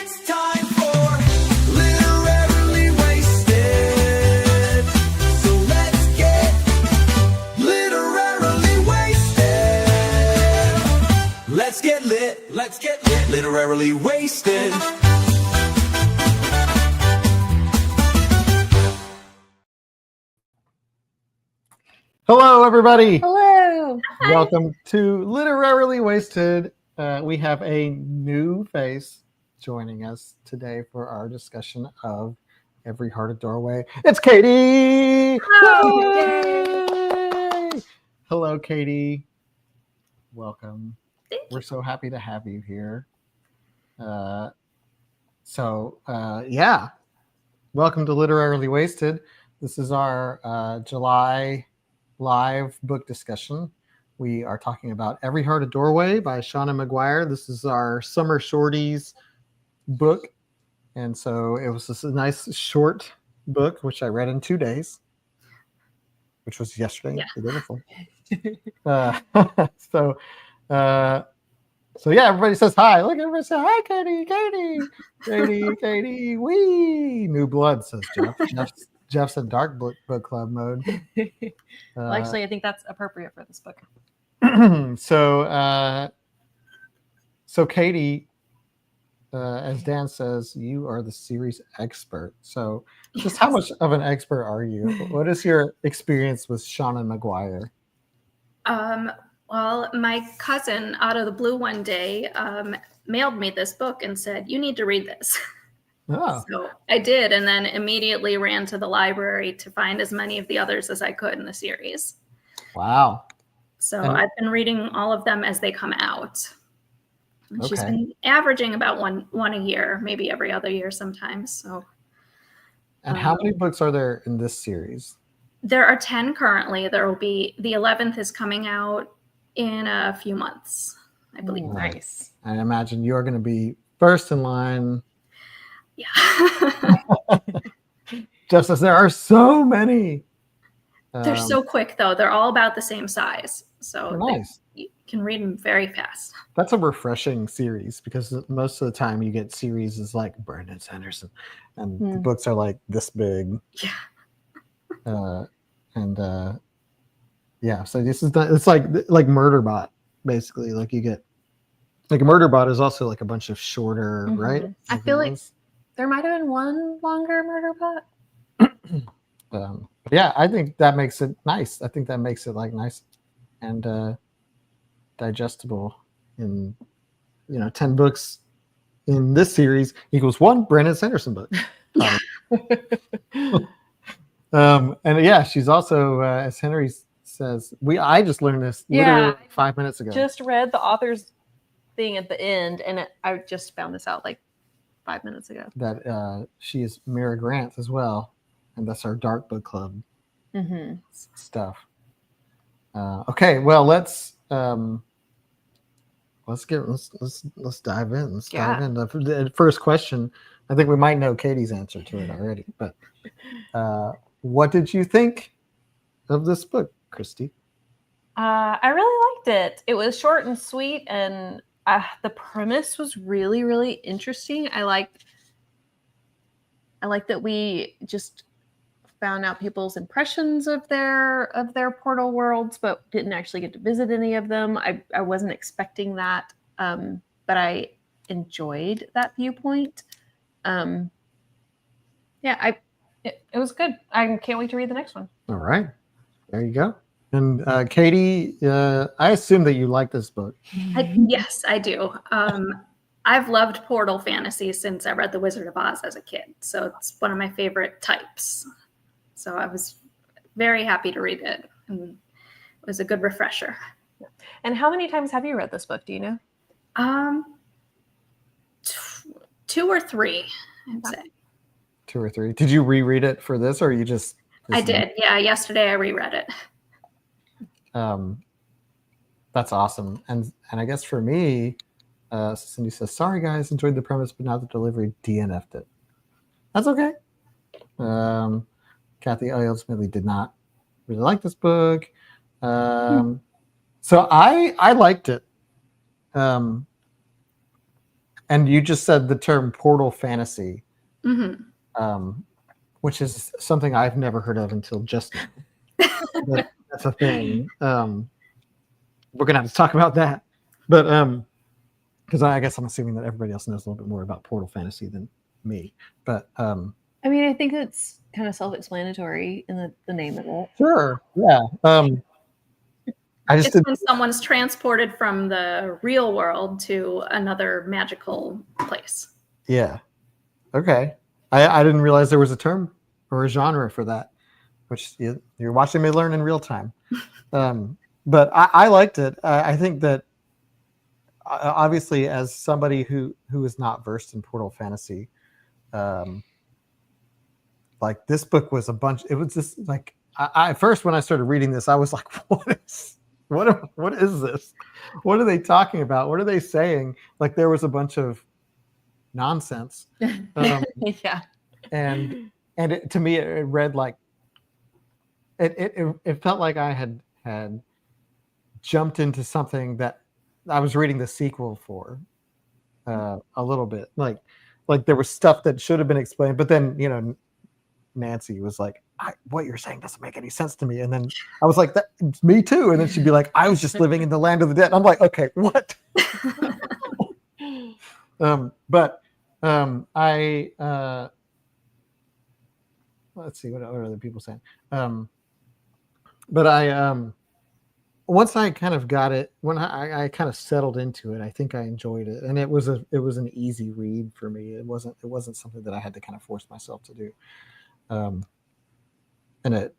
It's time for Literarily Wasted. So let's get literarily wasted. Let's get lit. Let's get lit. Literarily wasted. Hello, everybody. Hello. Welcome to Literarily Wasted. We have a new face joining us today for our discussion of Every Heart a Doorway. It's Katie. Hello. Yay! Hello, Katie. Welcome. Thank you. We're so happy to have you here. Welcome to Literarily Wasted. This is our July live book discussion. We are talking about Every Heart a Doorway by Seanan McGuire. This is our summer shorties book. And so it was just a nice short book, which I read in 2 days, which was yesterday, the day before. So yeah, everybody says hi. Look, everybody says hi, Katie. Wee! New blood, says Jeff. Jeff's in dark book club mode. Well, actually, I think that's appropriate for this book. So Katie, as Dan says, you are the series expert. So just how much of an expert are you? What is your experience with Seanan McGuire? Well, my cousin out of the blue one day mailed me this book and said, "You need to read this." Oh. So I did, and then immediately ran to the library to find as many of the others as I could in the series. Wow. So I've been reading all of them as they come out. And Okay. She's been averaging about one a year, maybe every other year sometimes. So. And how many books are there in this series? There are 10 currently. There will be, the 11th is coming out in a few months, I believe. Nice. I imagine you're going to be first in line. Yeah. Just as there are so many. They're so quick, though. They're all about the same size. So nice. You can read them very fast. That's a refreshing series because most of the time you get series is like Brandon Sanderson and the books are like this big. Yeah. So this is it's like Murderbot, basically. Like you get like Murderbot is also like a bunch of shorter, right? I feel like there might have been one longer Murderbot. Yeah, I think that makes it nice. I think that makes it like nice and digestible. In 10 books in this series equals one Brandon Sanderson book. Yeah. And yeah, she's also as Henry says, I just learned this literally 5 minutes ago. Just read the author's thing at the end, and I just found this out like 5 minutes ago. That she is Mira Grant as well, and that's our dark book club stuff. Okay, well let's dive in. Let's dive in. The first question, I think we might know Katie's answer to it already, but what did you think of this book, Christy? I really liked it. It was short and sweet, and the premise was really, really interesting. I liked that we just found out people's impressions of their portal worlds, but didn't actually get to visit any of them. I wasn't expecting that, but I enjoyed that viewpoint. It was good. I can't wait to read the next one. All right, there you go. And Katie, I assume that you like this book. Yes, I do. I've loved portal fantasy since I read The Wizard of Oz as a kid. So it's one of my favorite types. So I was very happy to read it. And it was a good refresher. And how many times have you read this book? Do you know? 2 or 3, I'd say. 2 or 3. Did you reread it for this, or you just? I did. Yeah, yesterday I reread it. That's awesome. And I guess for me, Cindy says, "Sorry guys, enjoyed the premise, but not the delivery. DNF'd it." That's okay. Kathy, I ultimately did not really like this book. So I liked it. And you just said the term portal fantasy, Mm-hmm. which is something I've never heard of until just now. That's a thing. We're gonna have to talk about that, but because I guess I'm assuming that everybody else knows a little bit more about portal fantasy than me. But I mean, I think it's kind of self-explanatory in the name of it. sure, yeah. I just It's when someone's transported from the real world to another magical place. yeah. Okay, I didn't realize there was a term or a genre for that, which you're watching me learn in real time. But I liked it. I think that obviously, as somebody who is not versed in portal fantasy, like this book was a bunch. It was just like I first when I started reading this, I was like, what is this? What are they talking about? What are they saying? Like there was a bunch of nonsense. Yeah. And to me it read like it felt like I had jumped into something that I was reading the sequel for a little bit. Like there was stuff that should have been explained, but then Nancy was like, what you're saying doesn't make any sense to me. And then I was like, me too. And then she'd be like, I was just living in the land of the dead. I'm like, okay, what? I let's see what are other people saying. But I once I kind of got it, when I kind of settled into it, I think I enjoyed it, and it was an easy read for me. It wasn't something that I had to kind of force myself to do. And and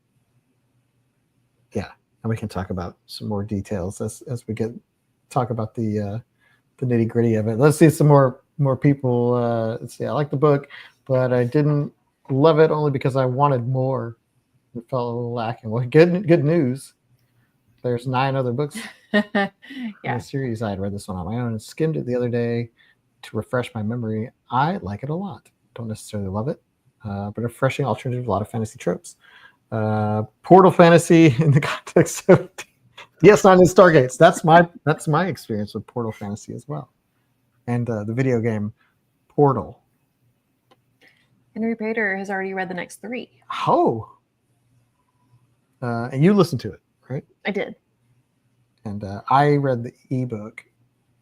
we can talk about some more details as we talk about the nitty gritty of it. Let's see some more people. Let's see. I like the book, but I didn't love it only because I wanted more. It felt a little lacking. Well, good news. There's 9 other books in the series. I had read this one on my own and skimmed it the other day to refresh my memory. I like it a lot. Don't necessarily love it, but a refreshing alternative to a lot of fantasy tropes. Portal fantasy in the context of DS9 and Stargates. That's my experience with portal fantasy as well, and the video game Portal. Henry Pater has already read the next 3. Oh, and you listened to it, right? I did. And I read the ebook.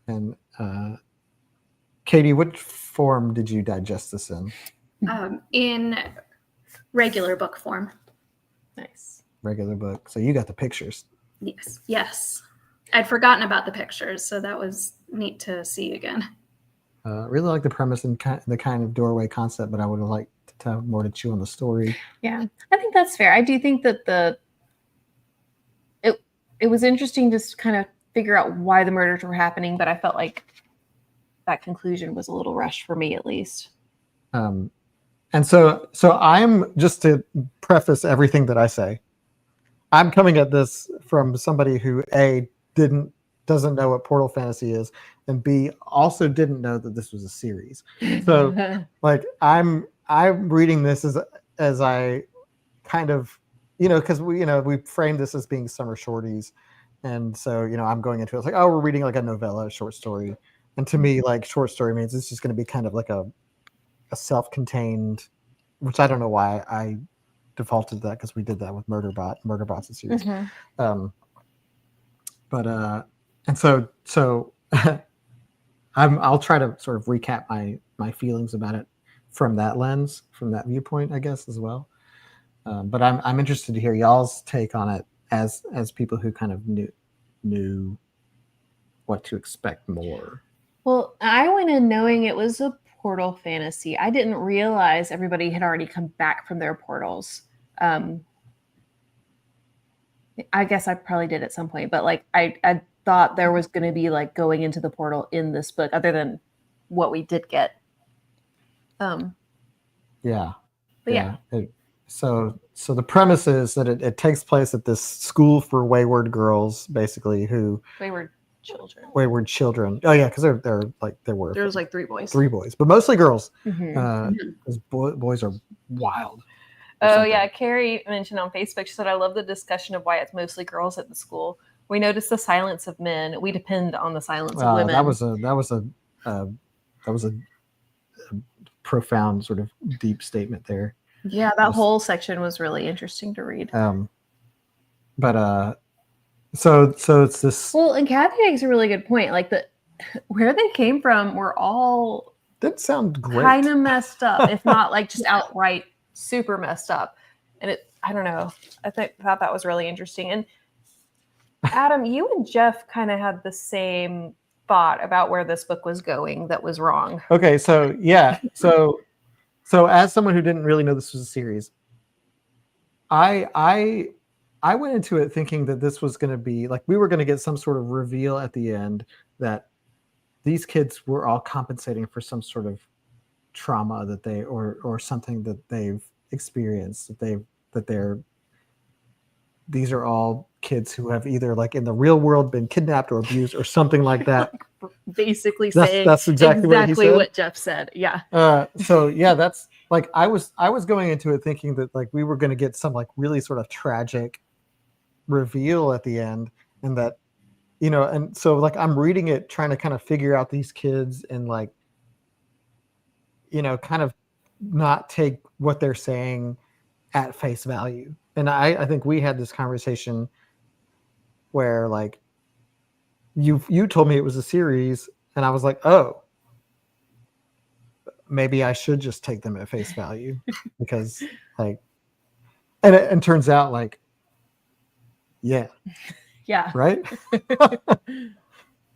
And Katie, what form did you digest this in? In regular book form. Nice. Regular book. So you got the pictures. Yes. I'd forgotten about the pictures, so that was neat to see again. Really like the premise and the kind of doorway concept, but I would have liked to have more to chew on the story. Yeah, I think that's fair. I do think that it was interesting to kind of figure out why the murders were happening, but I felt like that conclusion was a little rushed for me, at least. And so I'm, just to preface everything that I say, I'm coming at this from somebody who A, doesn't know what portal fantasy is, and B, also didn't know that this was a series. So like I'm reading this as I kind of, because we framed this as being summer shorties, and so I'm going into it, it's like, oh, we're reading like a novella, a short story, and to me, like, short story means it's just going to be kind of like a self-contained, which I don't know why I defaulted to that, because we did that with Murderbot's a series. Mm-hmm. And so I'll try to sort of recap my feelings about it from that lens, from that viewpoint, I guess, as well. But I'm interested to hear y'all's take on it as people who kind of knew what to expect more. Well, I went in knowing it was a portal fantasy. I didn't realize everybody had already come back from their portals. I guess I probably did at some point, but like I thought there was going to be like going into the portal in this book, other than what we did get. Yeah. So the premise is that it takes place at this school for wayward girls, basically, wayward children. Oh yeah, because there was like 3 boys. 3 boys, but mostly girls. Mm-hmm. Because boys are wild. Oh yeah, Carrie mentioned on Facebook. She said, "I love the discussion of why it's mostly girls at the school. We notice the silence of men. We depend on the silence of women." That was a that was a profound sort of deep statement there. Yeah, that whole section was really interesting to read. But so it's this. Well, and Kathy makes a really good point. Like where they came from were all Didn't sound great. kind of messed up, if not like just outright super messed up. And I don't know. I thought that was really interesting. And Adam, you and Jeff kind of had the same thought about where this book was going that was wrong. Okay, so yeah, so as someone who didn't really know this was a series, I went into it thinking that this was going to be like we were going to get some sort of reveal at the end that these kids were all compensating for some sort of trauma that they or something that they've experienced, these are all kids who have either like in the real world been kidnapped or abused or something like that. Basically saying that's exactly what Jeff said. Yeah. So yeah, that's like I was going into it thinking that like we were going to get some like really sort of tragic reveal at the end, and that, you know, and so like I'm reading it trying to kind of figure out these kids and like, you know, kind of not take what they're saying at face value. And I think we had this conversation where like you told me it was a series and I was like, oh, maybe I should just take them at face value because like, and it turns out like, yeah. Right.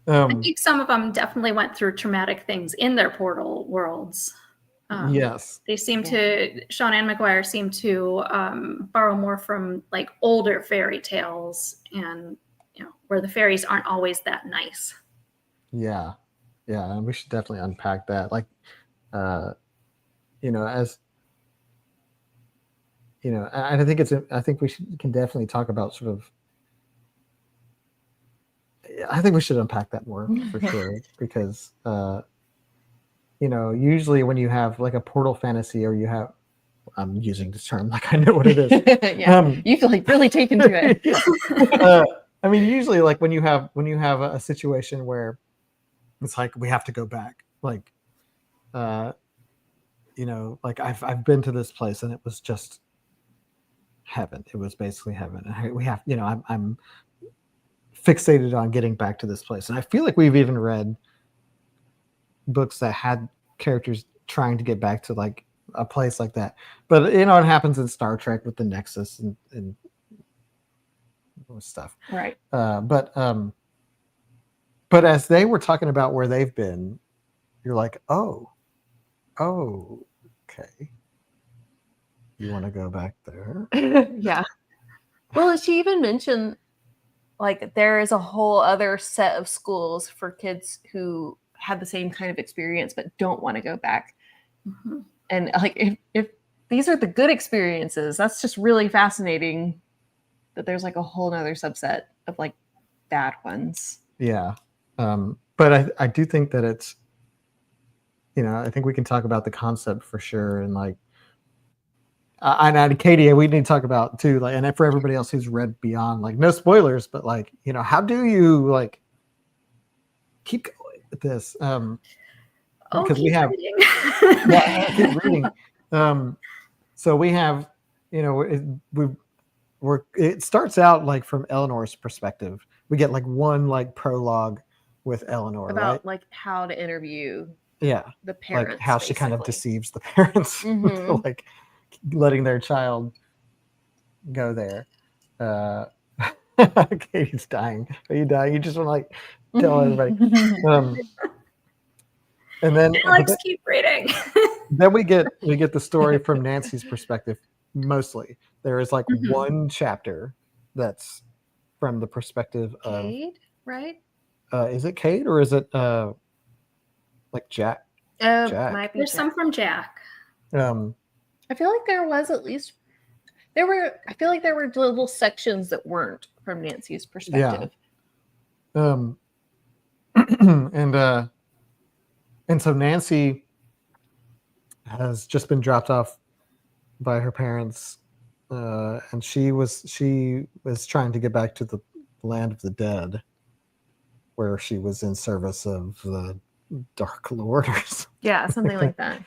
I think some of them definitely went through traumatic things in their portal worlds. Yes. They seem to, Seanan McGuire seemed to borrow more from like older fairy tales, and, you know, where the fairies aren't always that nice. Yeah. Yeah. And we should definitely unpack that. Like, you know, as, you know, and I think we can definitely talk about sort of, I think we should unpack that more for sure, because, you know, usually when you have like a portal fantasy or you have, I'm using this term like I know what it is. Yeah, you feel like really taken to it. I mean, usually like when you have a situation where it's like we have to go back, like, you know, like I've been to this place and it was just heaven. It was basically heaven. And we have, you know, I'm fixated on getting back to this place, and I feel like we've even read books that had characters trying to get back to like a place like that. But you know, it happens in Star Trek with the Nexus and stuff. Right. But as they were talking about where they've been, you're like, oh, okay. You want to go back there? Yeah. Well, she even mentioned like there is a whole other set of schools for kids who had the same kind of experience but don't want to go back. Mm-hmm. And like if these are the good experiences, that's just really fascinating that there's like a whole nother subset of like bad ones. Yeah. But I do think that it's, you know, I think we can talk about the concept for sure. And like, and Katie, we need to talk about too, like, and for everybody else who's read Beyond, like no spoilers, but like, you know, how do you like keep going with this? Because we have, yeah, keep reading. So we have, you know, it starts out like from Eleanor's perspective. We get like one like prologue with Eleanor about right? like how to interview the parents, like how basically. She kind of deceives the parents, mm-hmm. like letting their child go there. Katie's dying. Are you dying? You just want to like tell everybody. And then Alex, keep reading. Then we get the story from Nancy's perspective. Mostly, there is like mm-hmm. one chapter that's from the perspective of Cade, right? Is it Cade or is it like Jack? Jack. Might be There's Jack. Some from Jack. I feel like there was at least I feel like there were little sections that weren't from Nancy's perspective. Yeah. And so Nancy has just been dropped off by her parents, and she was trying to get back to the land of the dead, where she was in service of the Dark Lord or something. Yeah, something like that.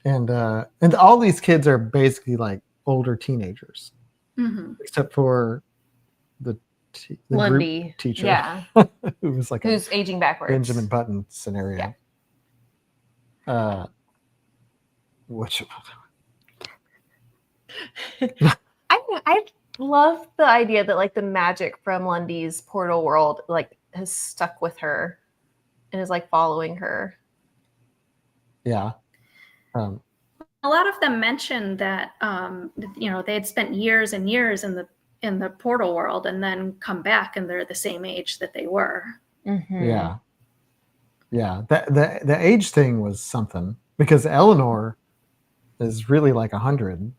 And all these kids are basically like older teenagers, except for the Lundy group teacher, Yeah. who was like Who's aging backwards. Benjamin Button scenario. Which I love the idea that like the magic from Lundy's portal world like has stuck with her and is like following her. yeah. A lot of them mentioned that they had spent years and years in the portal world and then come back and they're the same age that they were. Yeah. The age thing was something, because Eleanor is really like 100,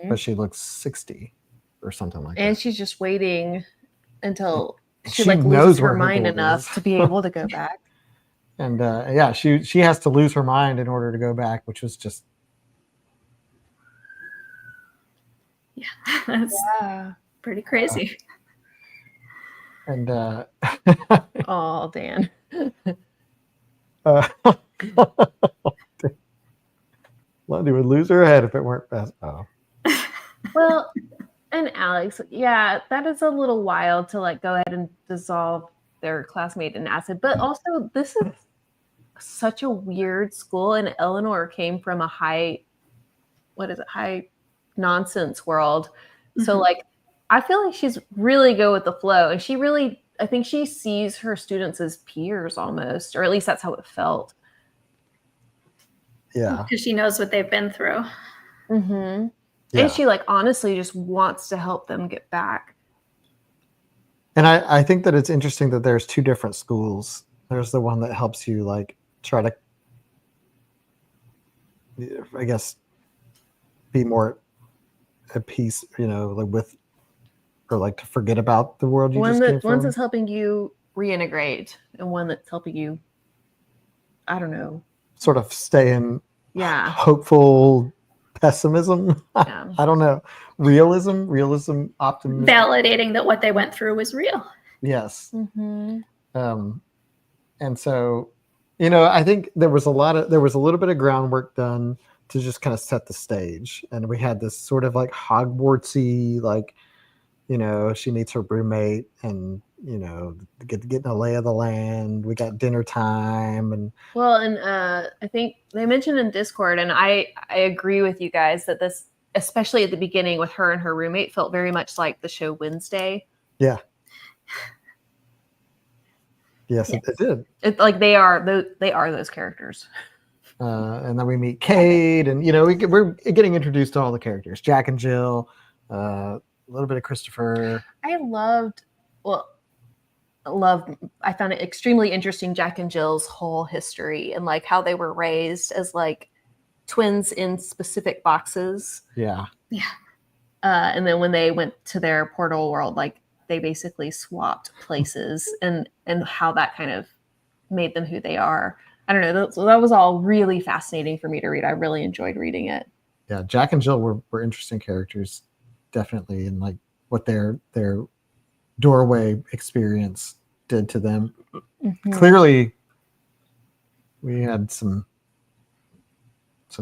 but she looks 60 or something like that. And she's just waiting until she she like knows loses where her her mind gold enough is. to be able to go back. And she has to lose her mind in order to go back, which was just That's Yeah. pretty crazy. and Oh, Dan. Lundy would lose her head if it weren't fast. Oh. Well, and Alex, yeah, that is a little wild to like go ahead and dissolve their classmate in acid. But also, this is such a weird school, and Eleanor came from a high nonsense world. So like, I feel like she's really go with the flow, and I think she sees her students as peers almost, or at least that's how it felt. Yeah. Because she knows what they've been through. Yeah. Yeah. And she like honestly just wants to help them get back. And I think that it's interesting that there's two different schools. There's the one that helps you like try to, I guess, be more at peace, like with, or like to forget about the world you just came from. One that's helping you reintegrate, and one that's helping you, I don't know, sort of stay in yeah, hopeful pessimism. Yeah. I don't know. Realism, optimism. Validating that what they went through was real. Yes. And so, I think there was a little bit of groundwork done to just kind of set the stage. And we had this sort of like Hogwartsy, like, she meets her roommate and, getting a lay of the land. We got dinner time and I think they mentioned in Discord, and I agree with you guys that this, especially at the beginning with her and her roommate, felt very much like the show Wednesday. Yeah. Yes, it did. It's like they are those characters. And then we meet Cade, and we're getting introduced to all the characters. Jack and Jill, a little bit of Christopher. I found it extremely interesting, Jack and Jill's whole history and like how they were raised as like twins in specific boxes. Yeah. And then when they went to their portal world, like they basically swapped places and how that kind of made them who they are. I don't know. That was all really fascinating for me to read. I really enjoyed reading it. Yeah. Jack and Jill were interesting characters, definitely. And like what their doorway experience did to them. Clearly we had some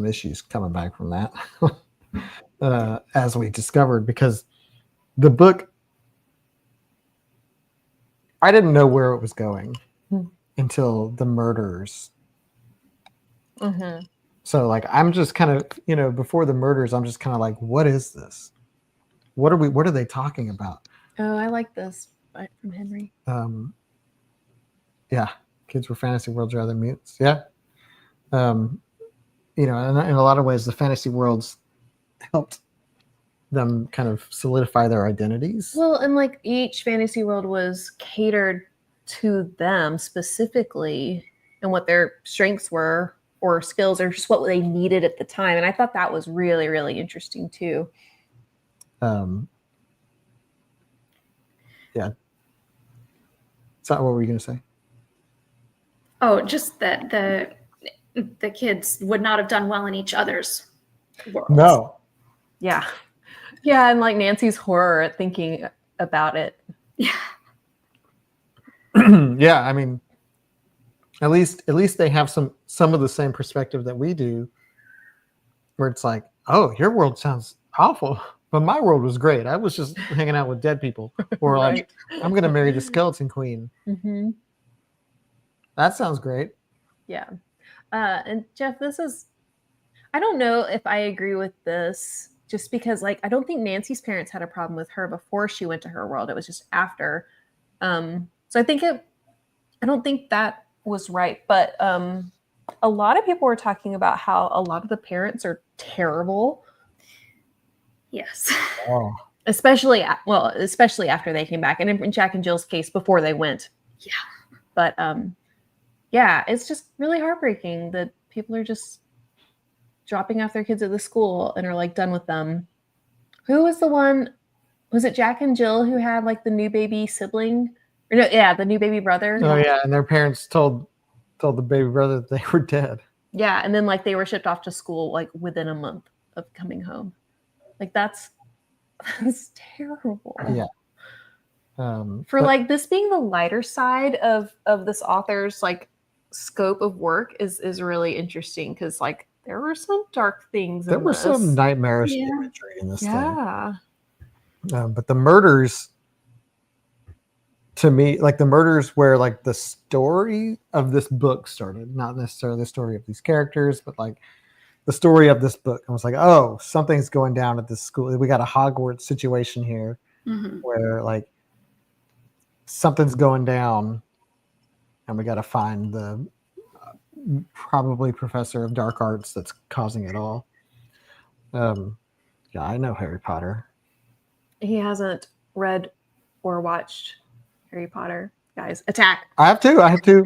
issues coming back from that as we discovered, because the book, I didn't know where it was going until the murders. So like I'm just kind of before the murders I'm just kind of like, what is this? What are they talking about? Oh, I like this from Henry. Yeah, kids were fantasy worlds rather than mutants. Yeah. And in a lot of ways, the fantasy worlds helped them kind of solidify their identities. Well, and like each fantasy world was catered to them specifically and what their strengths were or skills or just what they needed at the time. And I thought that was really, really interesting too. Yeah. So what were you going to say? Oh, just that the kids would not have done well in each other's worlds. No. Yeah. Yeah, and like Nancy's horror at thinking about it. Yeah. Yeah, I mean, At least they have some of the same perspective that we do, where it's like, oh, your world sounds awful, but my world was great. I was just hanging out with dead people, or like, I'm gonna marry the skeleton queen. Mm-hmm. That sounds great. Yeah. And Jeff, I don't know if I agree with this, just because like I don't think Nancy's parents had a problem with her before she went to her world. It was just after. So I don't think that was right. But a lot of people were talking about how a lot of the parents are terrible. Yes. Oh, Especially after they came back, and in Jack and Jill's case, before they went. Yeah. But yeah, it's just really heartbreaking that people are just dropping off their kids at the school and are like done with them. Who was the one? Was it Jack and Jill who had like the new baby sibling? Or no, yeah, the new baby brother. oh yeah, and their parents told the baby brother that they were dead. Yeah, and then like they were shipped off to school like within a month of coming home. Like that's terrible. Yeah. For like this being the lighter side of this author's like scope of work is really interesting, because like there were some dark things. There were some nightmarish Yeah. imagery in this Yeah. thing. But the murders, to me, like the murders where like the story of this book started, not necessarily the story of these characters, but like the story of this book. I was like, oh, something's going down at this school. We got a Hogwarts situation here Mm-hmm. where like something's going down, and we got to find the probably professor of dark arts that's causing it all. Yeah, I know Harry Potter. He hasn't read or watched Harry Potter. Guys, attack. I have to.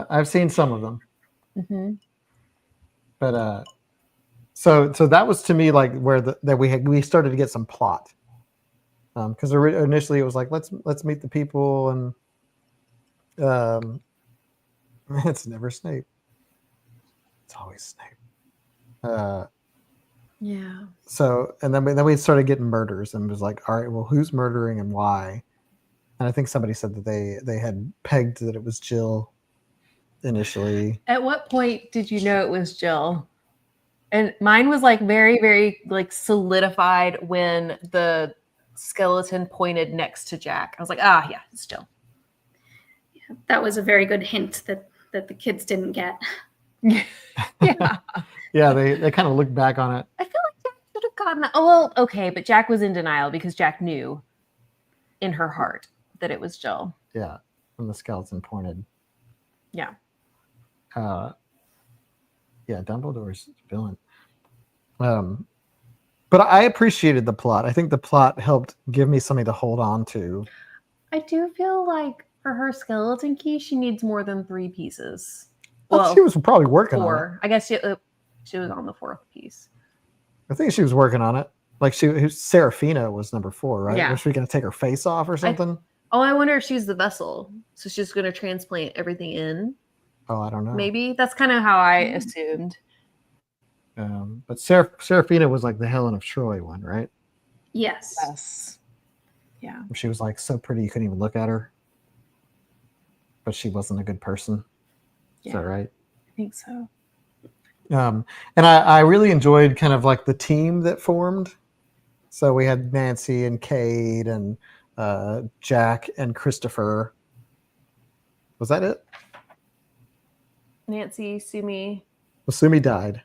I've seen some of them. Mm-hmm. But so that was to me like where we started to get some plot, because initially it was like let's meet the people, and it's never Snape. It's always Snape. Yeah. So and then we started getting murders, and it was like, all right, well, who's murdering and why? And I think somebody said that they had pegged that it was Jill initially. At what point did you know it was Jill? And mine was like very, very like solidified when the skeleton pointed next to Jack. I was like, yeah, it's Jill. Yeah, that was a very good hint that the kids didn't get. Yeah. Yeah, they kind of looked back on it. I feel like Jack should have gotten that. Oh, well, okay, but Jack was in denial because Jack knew in her heart that it was Jill. Yeah, when the skeleton pointed. Yeah. Yeah, Dumbledore's villain. But I appreciated the plot. I think the plot helped give me something to hold on to. I do feel like for her skeleton key, she needs more than 3 pieces. Well, she was probably working on it. 4. I guess she was on the 4th piece. I think she was working on it. Like Serafina was number 4, right? Yeah. Was she going to take her face off or something? I wonder if she's the vessel. So she's going to transplant everything in. Oh, I don't know. Maybe. That's kind of how I assumed. But Serafina was like the Helen of Troy one, right? Yes. Yes. Yeah. She was like so pretty you couldn't even look at her. But she wasn't a good person. Is that right? I think so. And I really enjoyed kind of like the team that formed. So we had Nancy and Cade and Jack and Christopher. Was that it? Nancy, Sumi. Well, Sumi died.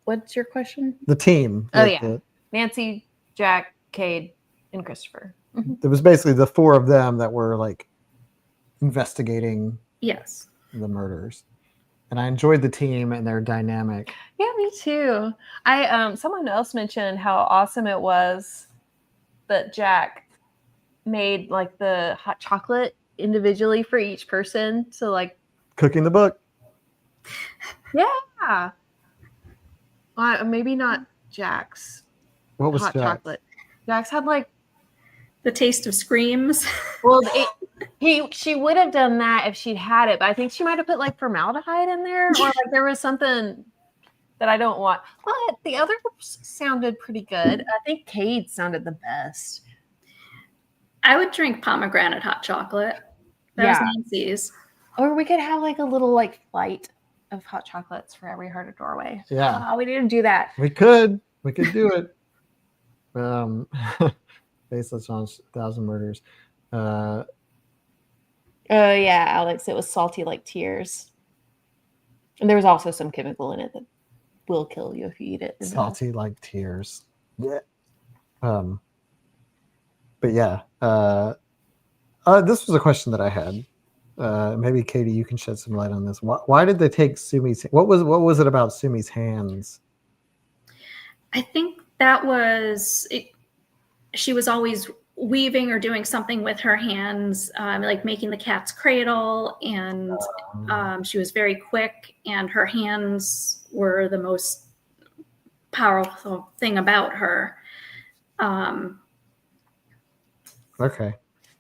What's your question? The team. Oh, yeah. Nancy, Jack, Cade, and Christopher. Mm-hmm. It was basically the 4 of them that were like investigating Yes. the murders. And I enjoyed the team and their dynamic. Yeah, me too. Someone else mentioned how awesome it was that Jack made like the hot chocolate individually for each person. So like Cooking the book. yeah. Maybe not Jack's What was hot Jack? chocolate. Jack's had like The taste of screams. well, she would have done that if she'd had it, but I think she might have put like formaldehyde in there, or like there was something that I don't want. But the others sounded pretty good. I think Cade sounded the best. I would drink pomegranate hot chocolate. That was Yeah. Nancy's. Or we could have like a little like flight of hot chocolates for every hearted doorway. Yeah. We need to do that. We could do it. Baseless on 1,000 murders. Oh yeah, Alex, it was salty like tears. And there was also some chemical in it that will kill you if you eat it. Salty like tears. Yeah. But yeah. This was a question that I had. Maybe Katie, you can shed some light on this. Why did they take Sumi's? What was it about Sumi's hands? I think that was it. She was always weaving or doing something with her hands, like making the cat's cradle, and she was very quick, and her hands were the most powerful thing about her. Okay,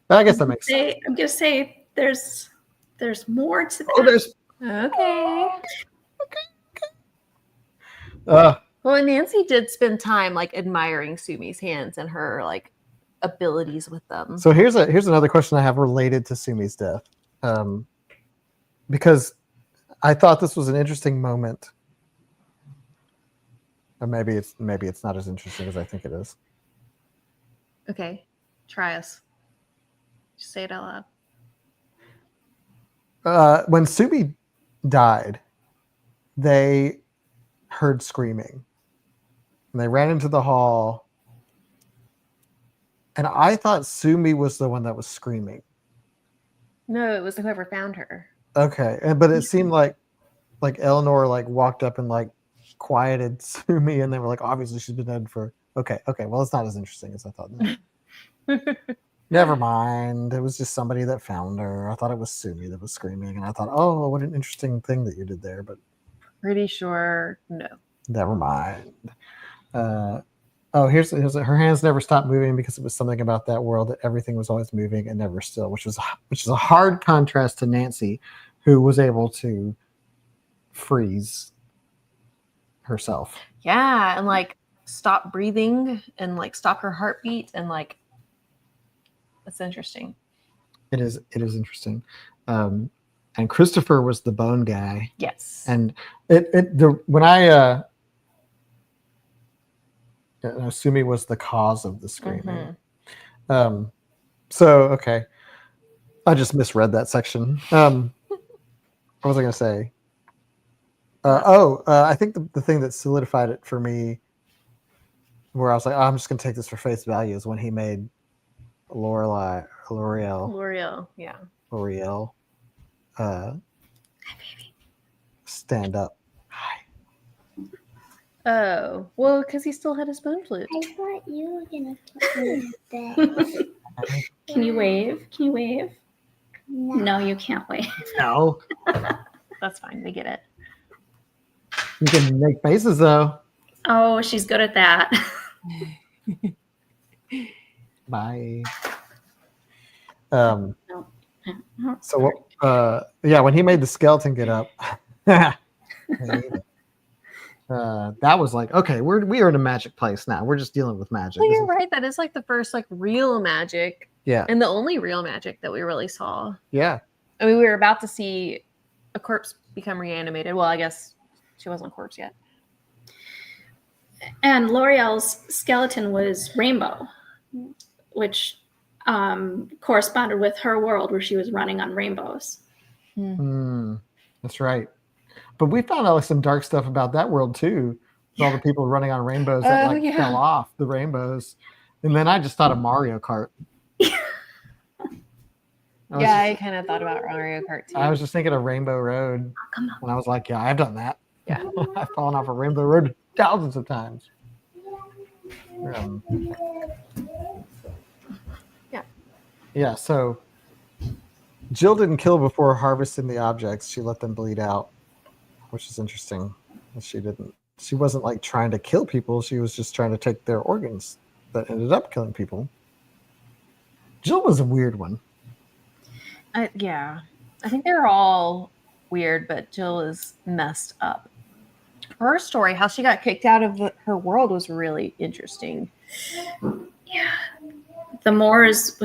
I guess that makes sense. I'm gonna say there's more to that. Oh, there's Okay. Well, Nancy did spend time like admiring Sumi's hands and her like abilities with them. So here's another question I have related to Sumi's death, because I thought this was an interesting moment, or maybe it's not as interesting as I think it is. Okay, try us. Just say it out loud. When Sumi died, they heard screaming, and they ran into the hall. And I thought Sumi was the one that was screaming. No, it was whoever found her. Okay, but it seemed like Eleanor like walked up and like quieted Sumi, and they were like, obviously she's been dead for. Okay. Well, it's not as interesting as I thought. Never mind. It was just somebody that found her. I thought it was Sumi that was screaming, and I thought, oh, what an interesting thing that you did there. But pretty sure no. Never mind. Here's her hands never stopped moving because it was something about that world that everything was always moving and never still, which is a hard contrast to Nancy, who was able to freeze herself. Yeah, and like stop breathing and like stop her heartbeat, and like that's interesting. It is interesting. And Christopher was the bone guy. Yes. And when I Sumi was the cause of the screaming. Mm-hmm. So okay, I just misread that section. What was I going to say? I think the thing that solidified it for me, where I was like, oh, I'm just going to take this for face value, is when he made L'Oreal, yeah, L'Oreal, stand up. Hi. Oh, well, because he still had his bone flute. I thought you were gonna put me in bed. Can you wave? No, you can't wave. No. That's fine. We get it. You can make faces though. Oh, she's good at that. Bye. No. So when he made the skeleton get up, that was like, okay, we are in a magic place now. We're just dealing with magic. Well, you're right. That is like the first like real magic. Yeah. And the only real magic that we really saw. Yeah. I mean, we were about to see a corpse become reanimated. Well, I guess she wasn't a corpse yet. And L'Oreal's skeleton was rainbow, which corresponded with her world where she was running on rainbows. That's right. But we found out like some dark stuff about that world too. With all the people running on rainbows that fell off the rainbows. And then I just thought of Mario Kart. I kind of thought about Mario Kart too. I was just thinking of Rainbow Road. Come on. And I was like, yeah, I've done that. Yeah. I've fallen off a Rainbow Road thousands of times. Yeah, so Jill didn't kill before harvesting the objects. She let them bleed out, which is interesting. She wasn't like trying to kill people. She was just trying to take their organs that ended up killing people. Jill was a weird one. Yeah. I think they're all weird, but Jill is messed up. Her story, how she got kicked out of her world, was really interesting. Yeah. The Moors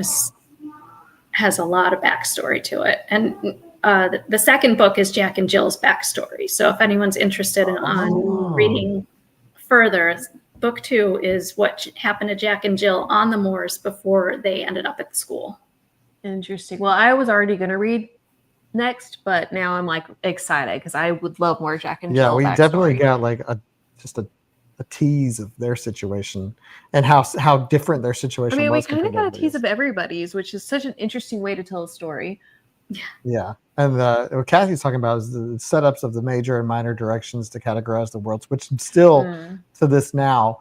has a lot of backstory to it. And the second book is Jack and Jill's backstory. So if anyone's interested in on reading further, book 2 is what happened to Jack and Jill on the moors before they ended up at the school. Interesting. Well, I was already going to read next, but now I'm like excited because I would love more Jack and Jill. Yeah, we backstory. definitely got like a tease of their situation and how different their situation I mean, was. we kind of got a tease everybody's. of everybody's, which is such an interesting way to tell a story. Yeah, and what Kathy's talking about is the setups of the major and minor directions to categorize the worlds, which still to this now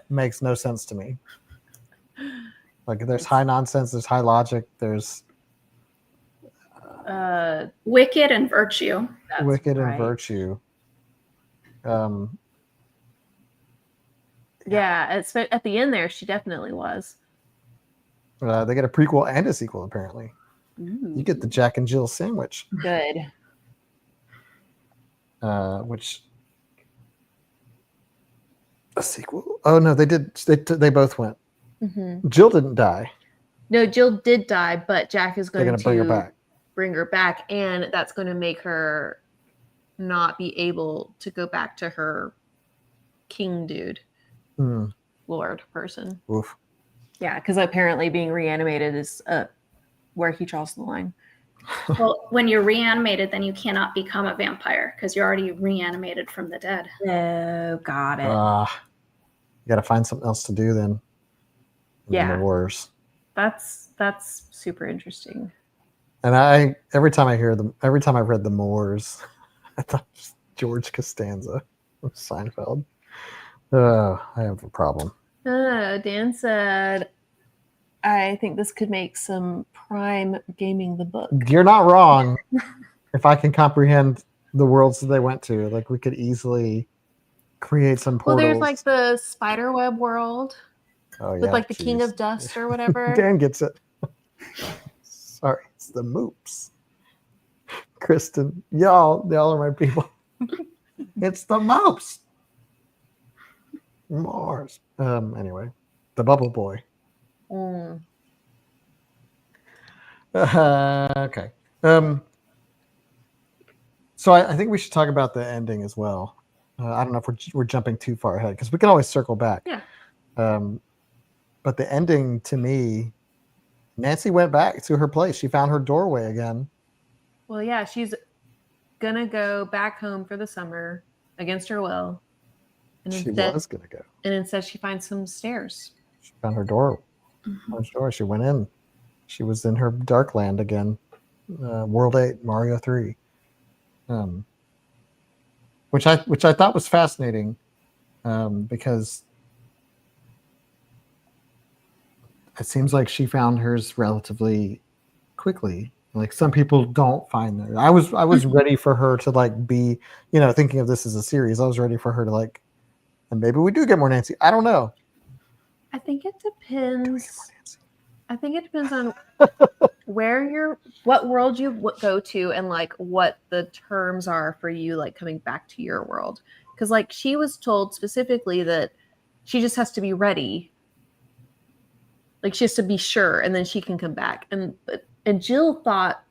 makes no sense to me. Like there's high nonsense, there's high logic, there's Wicked and Virtue. wicked right. and virtue. Yeah, at the end there, she definitely was. They get a prequel and a sequel apparently. Ooh. You get the Jack and Jill sandwich, Good. which a sequel. Oh no, they did. They both went. Mm-hmm. Jill didn't die. No, Jill did die, but Jack is They're going going to bring her back. bring her back, and that's going to make her not be able to go back to her king dude, lord person. Oof. Yeah, because apparently being reanimated is where he draws the line. Well, when you're reanimated, then you cannot become a vampire because you're already reanimated from the dead. Oh, got it. You got to find something else to do then. Yeah. The wars. That's super interesting. And every time I've read the Moors, I thought it was George Costanza from Seinfeld. I have a problem. Dan said, I think this could make some prime gaming the book. You're not wrong. If I can comprehend the worlds that they went to, like we could easily create some portals. Well, there's like the spiderweb world with like the King of Dust or whatever. Dan gets it. Sorry, it's the moops. Kristen, y'all are my people. It's the moops. Mars. Anyway, the Bubble Boy. Okay. So I think we should talk about the ending as well. I don't know if we're jumping too far ahead because we can always circle back. Yeah. But the ending to me, Nancy went back to her place. She found her doorway again. Well, yeah, she's gonna go back home for the summer against her will. And She instead, was gonna go. and instead she finds some stairs. She found her door. Her door. She went in. She was in her dark land again. World 8, Mario 3. Which I thought was fascinating, because it seems like she found hers relatively quickly. Like some people don't find that. I was ready for her to like be, thinking of this as a series. I was ready for her to like, and maybe we do get more Nancy. I don't know. I think it depends. I think it depends on what world you go to and like what the terms are for you, like coming back to your world. Because like she was told specifically that she just has to be ready. Like she has to be sure, and then she can come back. And Jill thought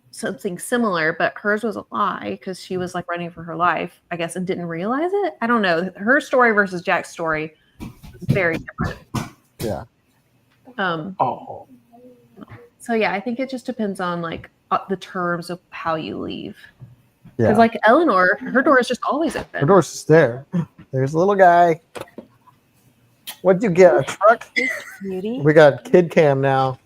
something similar, but hers was a lie because she was like running for her life, I guess, and didn't realize it. I don't know. Her story versus Jack's story is very different. Yeah. So yeah, I think it just depends on like the terms of how you leave. Yeah. Because like Eleanor, her door is just always open. Her door's just there. There's a little guy. What'd you get? A truck? Beauty. We got kid cam now.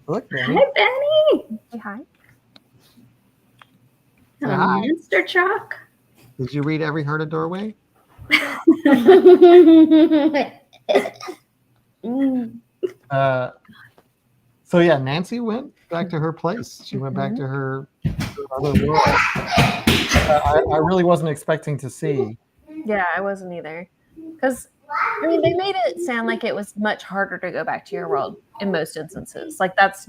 Look, Benny. Hi, Benny. Say hi. A Hi. monster truck. Did you read Every Heart a Doorway? So yeah, Nancy went back to her place. She went back to her other world. I really wasn't expecting to see. Yeah, I wasn't either. Because I mean, they made it sound like it was much harder to go back to your world in most instances. Like that's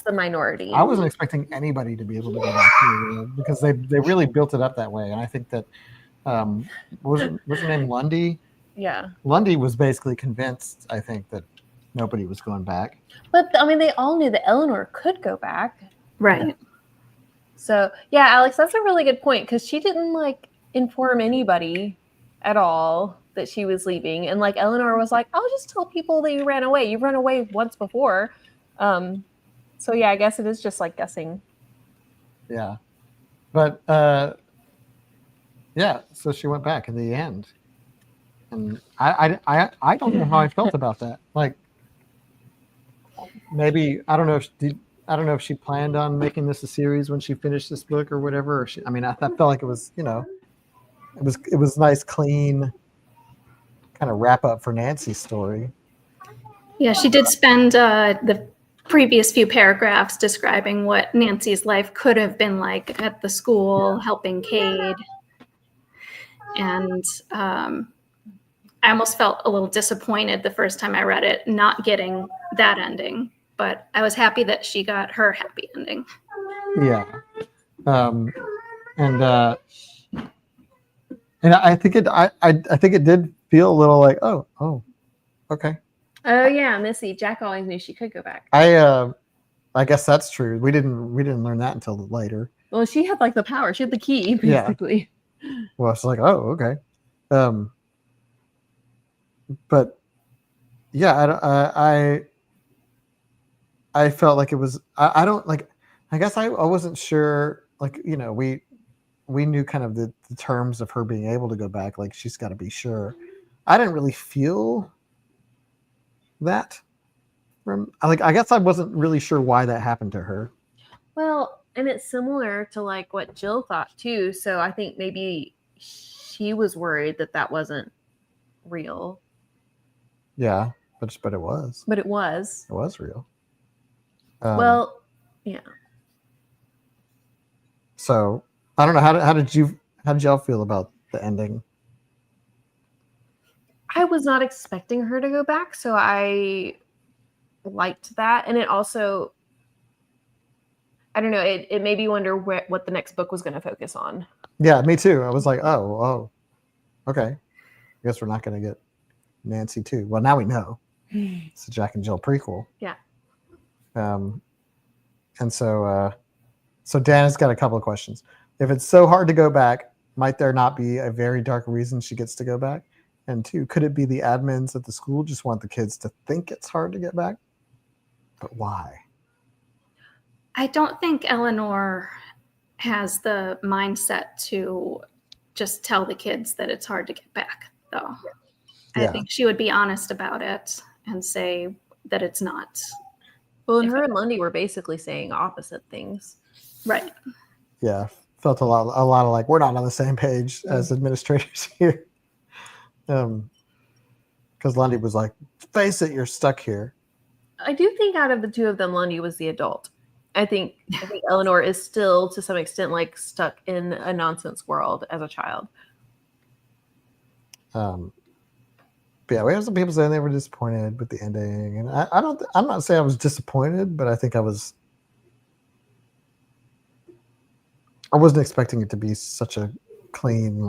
the minority. I wasn't expecting anybody to be able to go back to your world because they really built it up that way. And I think that what's her name, Lundy? Yeah. Lundy was basically convinced, I think, that nobody was going back. But I mean, they all knew that Eleanor could go back. Right. So yeah, Alex, that's a really good point because she didn't like inform anybody at all that she was leaving, and like Eleanor was like, "I'll just tell people that you ran away. You've run away once before." So yeah, I guess it is just like guessing. Yeah, but yeah. So she went back in the end, and I don't know how I felt about that. Like, maybe I don't know if she planned on making this a series when she finished this book or whatever. Or I mean, I felt like it was, it was nice, clean kind of wrap up for Nancy's story. Yeah, she did spend the previous few paragraphs describing what Nancy's life could have been like at the school, helping Cade. And I almost felt a little disappointed the first time I read it, not getting that ending. But I was happy that she got her happy ending. Yeah, and I think it did feel a little like oh okay. Oh yeah, Missy. Jack always knew she could go back. I guess that's true. We didn't learn that until later. Well, she had like the power. She had the key, basically. Yeah. Well, it's like, oh, okay. But yeah, I felt like it was. I don't like. I guess I wasn't sure. Like, we knew kind of the terms of her being able to go back. Like, she's got to be sure. I didn't really feel that. I guess I wasn't really sure why that happened to her. Well, and it's similar to like what Jill thought too. So I think maybe she was worried that wasn't real. Yeah, but it was. But it was. It was real. Well, yeah. So I don't know how did y'all feel about the ending? I was not expecting her to go back, so I liked that, and it also, I don't know, it made me wonder what the next book was going to focus on. Yeah, me too. I was like, oh, okay. I guess we're not going to get Nancy too. Well, now we know. It's a Jack and Jill prequel. Yeah. And so Dan has got a couple of questions. If it's so hard to go back, might there not be a very dark reason she gets to go back? And 2, could it be the admins at the school just want the kids to think it's hard to get back? But why? I don't think Eleanor has the mindset to just tell the kids that it's hard to get back, though. Yeah. I think she would be honest about it and say that it's not. Well, and her and Lundy were basically saying opposite things. Right. Yeah, felt a lot of like, we're not on the same page as administrators here. Because Lundy was like, face it, you're stuck here. I do think out of the two of them, Lundy was the adult. I think Eleanor is still, to some extent, like stuck in a nonsense world as a child. But yeah, we have some people saying they were disappointed with the ending, and I'm not saying I was disappointed, but I think I wasn't expecting it to be such a clean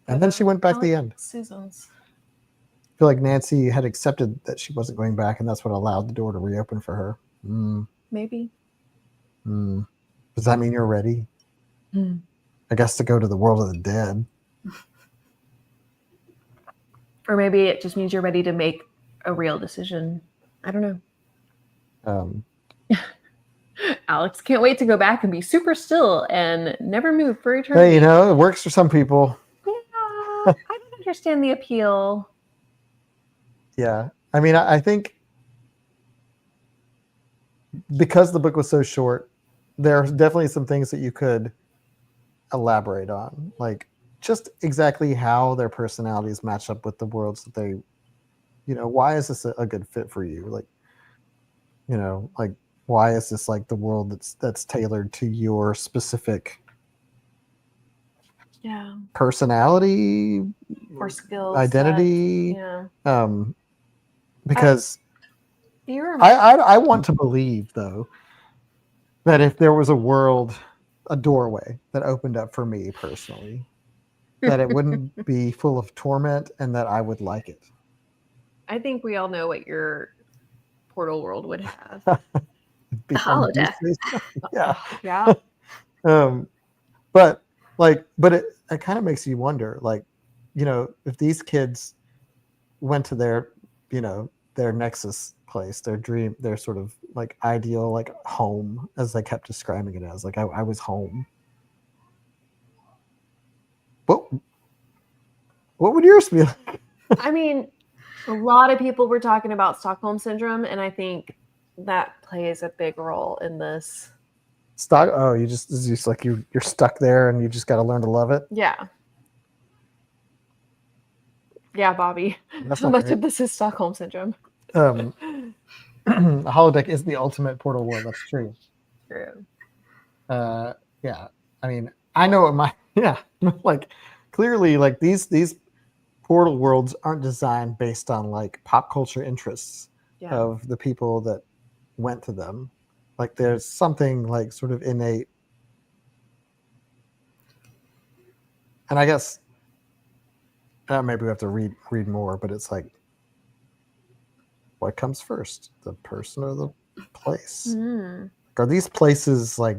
and then she went back to the end. Susan's. I feel like Nancy had accepted that she wasn't going back, and that's what allowed the door to reopen for her. Maybe. Does that mean you're ready? I guess to go to the world of the dead. Or maybe it just means you're ready to make a real decision. I don't know. Alex can't wait to go back and be super still and never move for eternity. Hey, it works for some people. Yeah, I don't understand the appeal. Yeah. I mean, I think because the book was so short, there are definitely some things that you could elaborate on. Like just exactly how their personalities match up with the worlds that they, why is this a good fit for you? Like, why is this like the world that's tailored to your specific personality or skills, identity? Because you I want to believe though that if there was a doorway that opened up for me personally, that it wouldn't be full of torment and that I would like it. I think we all know what your portal world would have. Become holodeck. useless. Yeah. Yeah. But it kind of makes you wonder, like, if these kids went to their, their nexus place, their dream, their sort of like ideal, like home, as they kept describing it as, like, I was home. What would yours be like? I mean, a lot of people were talking about Stockholm syndrome, and I think that plays a big role in this. Oh, it's just like you're stuck there and you just got to learn to love it. Yeah. Yeah, Bobby. That's How not much great. of this is Stockholm syndrome? A holodeck is the ultimate portal world. That's true. True. Yeah. I mean, I know what like clearly, like these portal worlds aren't designed based on like pop culture interests Yeah. of the people that went to them. Like there's something like sort of innate, and I guess maybe we have to read more, but it's like, what comes first, the person or the place? Mm. Are these places like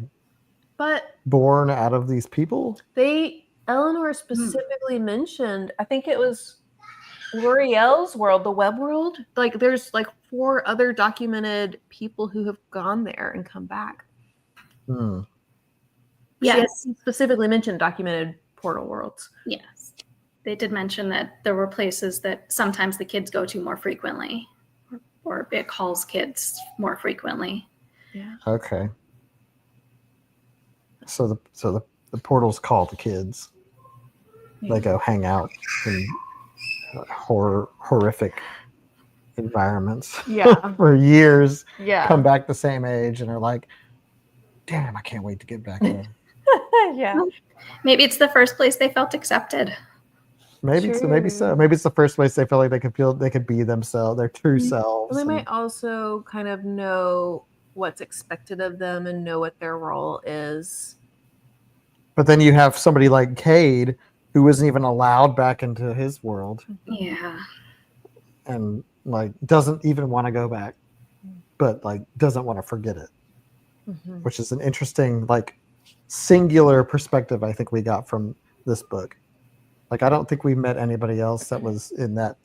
But born out of these people? Eleanor specifically mentioned, I think it was L'Oreal's world, the web world. Like there's like 4 other documented people who have gone there and come back. Yes. She specifically mentioned documented portal worlds. Yes. They did mention that there were places that sometimes the kids go to more frequently, or it calls kids more frequently. Yeah. Okay. So the portals call the kids. They go hang out in horrific environments. Yeah. For years. Yeah. Come back the same age and are like, damn, I can't wait to get back there. Yeah. Maybe it's the first place they felt accepted. Maybe so. Maybe it's the first place they feel like they could be themselves, their true selves. Well, they might also kind of know what's expected of them and know what their role is. But then you have somebody like Cade who wasn't even allowed back into his world. Yeah. And like doesn't even want to go back, but like doesn't want to forget it. Which is an interesting, like, singular perspective I think we got from this book. Like, I don't think we met anybody else that was in that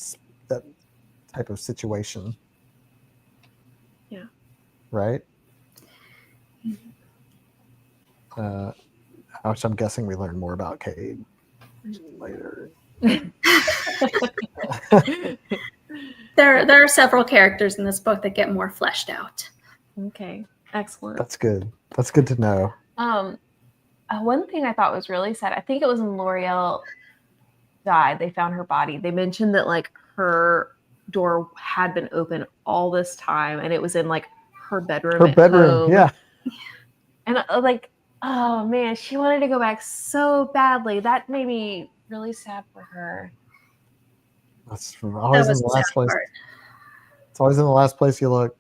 type of situation. Yeah. Right? Which I'm guessing we learn more about Cade later. There are several characters in this book that get more fleshed out. Okay. Excellent. That's good. That's good to know. One thing I thought was really sad, I think it was when L'Oreal died, they found her body. They mentioned that like her door had been open all this time and it was in like her bedroom. Her bedroom, home. yeah. And like, oh man, she wanted to go back so badly. That made me really sad for her. That's always in the last place. It's always in the last place you look.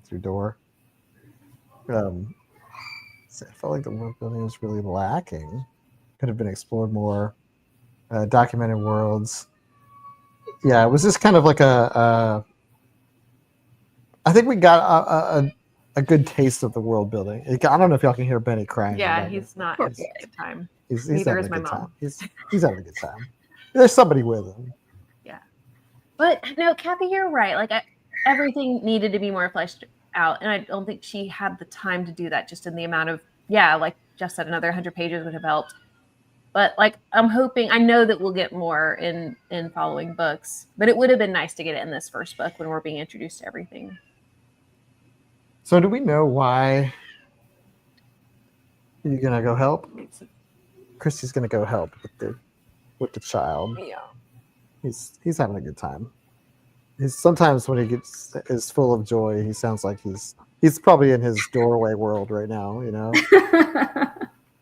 It's your door. So I felt like the world building was really lacking. Could have been explored more. Documented worlds. Yeah, it was just kind of like I think we got a good taste of the world building. I don't know if y'all can hear Benny crying. Yeah, he's not having a good time. He's Neither having is a my good mom. time. He's having a good time. There's somebody with him. Yeah. But no, Kathy, you're right. Like everything needed to be more fleshed out. And I don't think she had the time to do that just in the amount of, like Jeff said, another 100 pages would have helped. But like, I'm hoping, I know that we'll get more in following books, but it would have been nice to get it in this first book when we're being introduced to everything. So do we know why you're going to go help? Christy's going to go help with the child. Yeah. He's having a good time. Sometimes when he is full of joy, he sounds like he's probably in his doorway world right now, you know?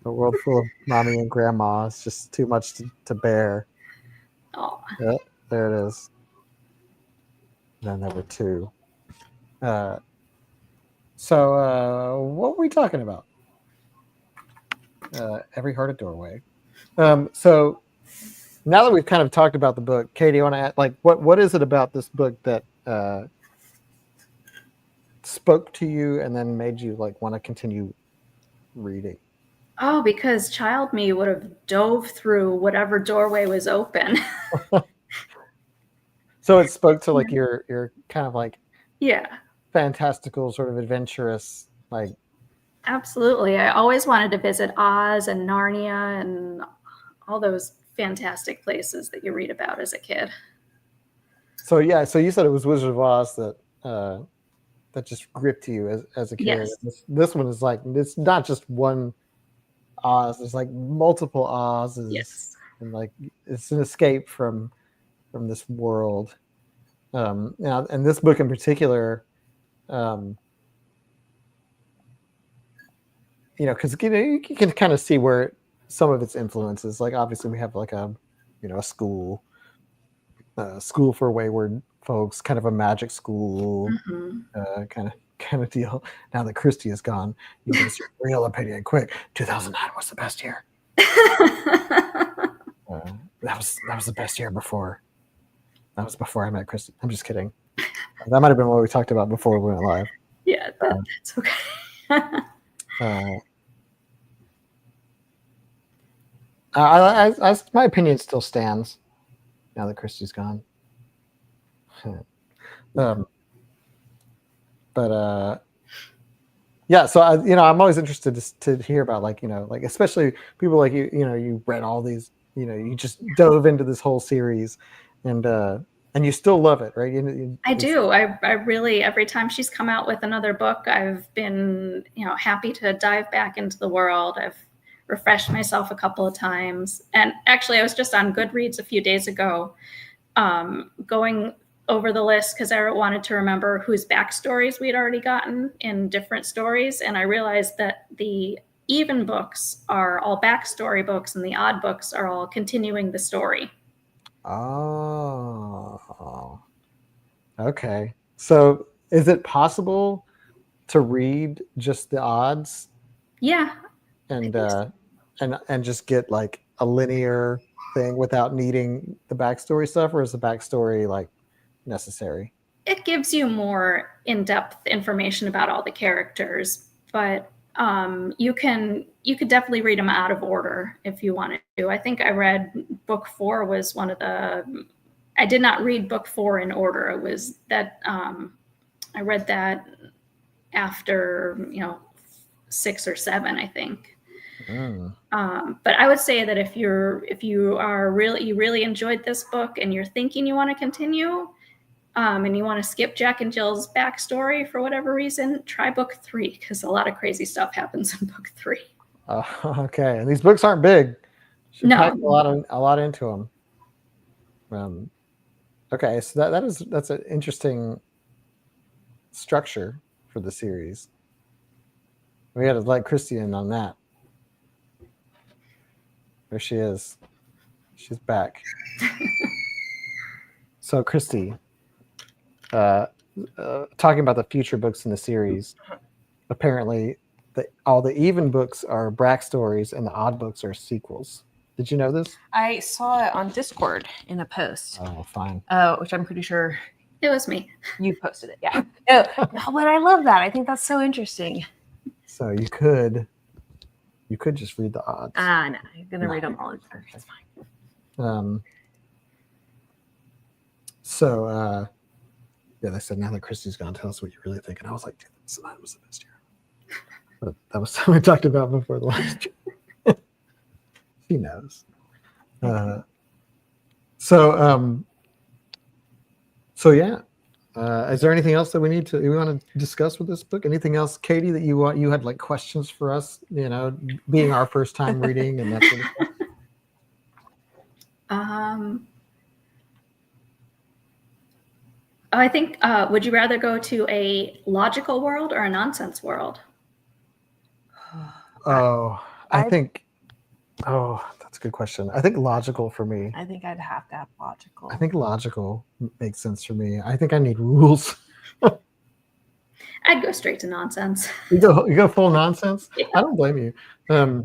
A world full of mommy and grandma. It's just too much to bear. Oh. Yep, there it is. Then there were 2. So what were we talking about? Every heart a doorway. So now that we've kind of talked about the book, Katie, I want to add, like, what is it about this book that spoke to you and then made you like want to continue reading? Oh, because child me would have dove through whatever doorway was open. So it spoke to like your kind of like Yeah, fantastical, sort of adventurous, like. absolutely. I always wanted to visit Oz and Narnia and all those fantastic places that you read about as a kid. So yeah, so you said it was Wizard of Oz that just gripped you as a kid. Yes. This one is like, it's not just one Oz. There's like multiple Oz's, Yes. and like it's an escape from this world. Now, and this book in particular, because you can kind of see where some of its influences. Like obviously, we have like a school for wayward folks, kind of a magic school, kind of deal. Now that Christy is gone, you get a real opinion quick. 2009 was the best year. That was the best year before. That was before I met Christy. I'm just kidding. That might have been what we talked about before we went live. Yeah, that's okay. My opinion still stands now that Christy's gone. Yeah. So I'm always interested to hear about like especially people like you read all these, you just dove into this whole series, and you still love it, right? I do. I really, every time she's come out with another book, I've been, happy to dive back into the world. I've refreshed myself a couple of times. And actually, I was just on Goodreads a few days ago, going over the list because I wanted to remember whose backstories we'd already gotten in different stories. And I realized that the even books are all backstory books and the odd books are all continuing the story. Oh, okay. So is it possible to read just the odds? Yeah. And just get like a linear thing without needing the backstory stuff, or is the backstory like necessary? It gives you more in-depth information about all the characters, but you could definitely read them out of order if you wanted to. I think I read book 4 was one of the. I did not read book 4 in order. It was that I read that after 6 or 7, I think. But I would say that if you really enjoyed this book and you're thinking you want to continue, and you want to skip Jack and Jill's backstory for whatever reason, try book 3 because a lot of crazy stuff happens in book 3. Okay, and these books aren't big. She No, packed a lot into them. Okay, so that's an interesting structure for the series. We got to let Christy in on that. There she is. She's back. So Christy, talking about the future books in the series, apparently all the even books are backstories and the odd books are sequels. Did you know this? I saw it on Discord in a post. Oh, fine. Which I'm pretty sure it was me. you posted it. Yeah. No, but I love that. I think that's so interesting. So you could just read the odds. No, I'm gonna read them all. It's fine. Yeah, they said now that Christy's gonna tell us what you really think, and I was like, dude, that was the best year. But that was something we talked about before the last year. She knows. So yeah. Is there anything else that we want to discuss with this book? Anything else, Katie, that you had like questions for us? Being our first time reading and that sort of stuff. I think. Would you rather go to a logical world or a nonsense world? That's a good question. I think logical for me. I think I'd have to have logical. I think logical makes sense for me. I think I need rules. I'd go straight to nonsense. You go full nonsense? Yeah. I don't blame you. I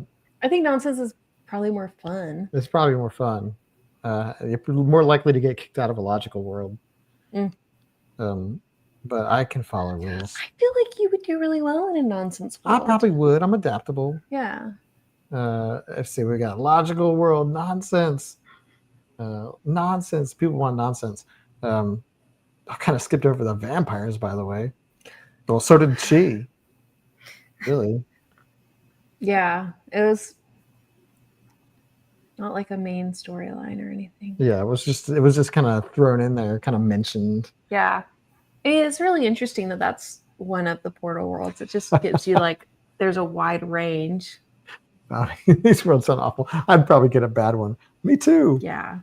think nonsense is probably more fun. It's probably more fun. You're more likely to get kicked out of a logical world. but I can follow rules. I feel like you would do really well in a nonsense I world. probably would. I'm adaptable. Yeah. Let's see. We got logical world, nonsense. Nonsense. People want nonsense. I kind of skipped over the vampires, by the way. Well, so did she. Really? Yeah. It was not like a main storyline or anything. Yeah, it was just kind of thrown in there, kind of mentioned. Yeah. It's really interesting that that's one of the portal worlds. It just gives you like there's a wide range. These worlds sound awful. I'd probably get a bad one. Me too. Yeah.